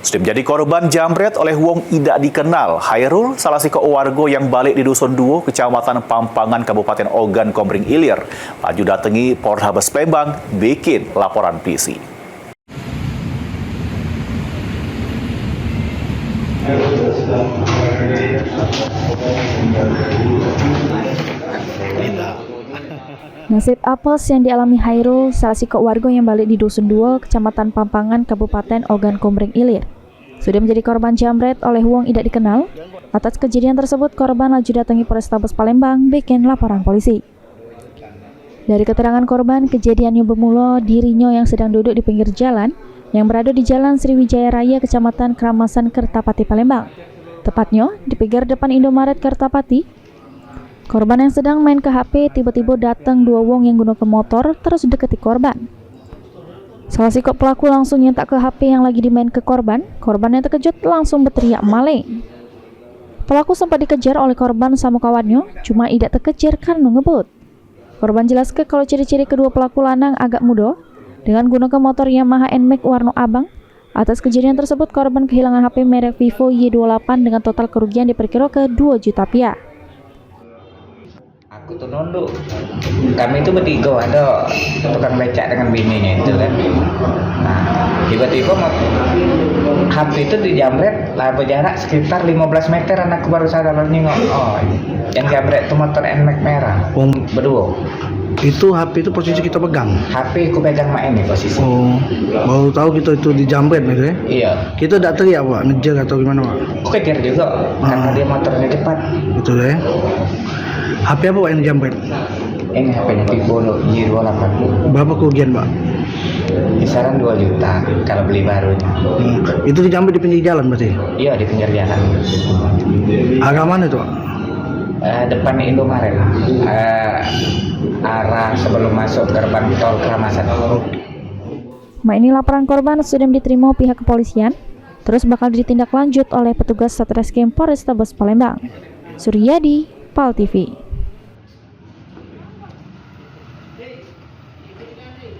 Sudah menjadi korban jambret oleh wong tidak dikenal. Hairul, salah satu warga yang balik di Dusun Duo, Kecamatan Pampangan, Kabupaten Ogan Komering Ilir, maju datangi Polrestabes Palembang, bikin laporan polisi. Nasib apes yang dialami Hairul, salah satu warga yang balik di Dusun Duo, Kecamatan Pampangan, Kabupaten Ogan Komering Ilir, sudah menjadi korban jambret oleh wong tidak dikenal. Atas kejadian tersebut, korban laju datangi Polrestabes Palembang, bikin laporan polisi. Dari keterangan korban, kejadiannya bermula dirinya yang sedang duduk di pinggir jalan yang berada di Jalan Sriwijaya Raya, Kecamatan Keramasan, Kertapati, Palembang. Tepatnya di pinggir depan Indomaret Kertapati. Korban yang sedang main ke HP, tiba-tiba datang dua wong yang gunakan motor terus deketi korban. Salah si pelaku langsung nyentak ke HP yang lagi dimain ke korban. Korban yang terkejut langsung berteriak maling. Pelaku sempat dikejar oleh korban sama kawannya, cuma tidak terkejar karena ngebut. Korban jelaskan kalau ciri-ciri kedua pelaku lanang agak muda, dengan gunakan motor Yamaha NMAX warna abang. Atas kejadian tersebut, korban kehilangan HP merek Vivo Y28 dengan total kerugian diperkirakan 2 juta rupiah. Aku tuh nunduk, kami itu bertiga, ada tukang becak dengan bininya itu kan. Nah, tiba-tiba HP itu dijamret lah berjarak sekitar 15 meter. Anakku baru sadar nengok, oh yang jambret itu motor NMAX merah, berdua. Itu HP itu posisi kita pegang. HP aku pegang mak ini posisi. Oh, baru tahu kita itu dijambret gitu ya? Iya. Kita tidak teriak Pak, ngejar atau gimana Pak? Aku kejar juga, karena dia motornya cepat. Betul ya? HP apa Pak yang dijambret? Ini HP-nya Vivo Y28. Berapa kerugian Pak? Kisaran 2 juta kalau beli barunya. Itu dijambret di pinggir jalan berarti? Iya, di pinggir jalan. Arah mana itu Pak? Depan Indomaret, arah sebelum masuk gerbang tol Keramasan. Ini laporan korban sudah diterima pihak kepolisian, terus bakal ditindaklanjut oleh petugas Satreskrim Polrestabes Palembang. Suryadi, PAL TV.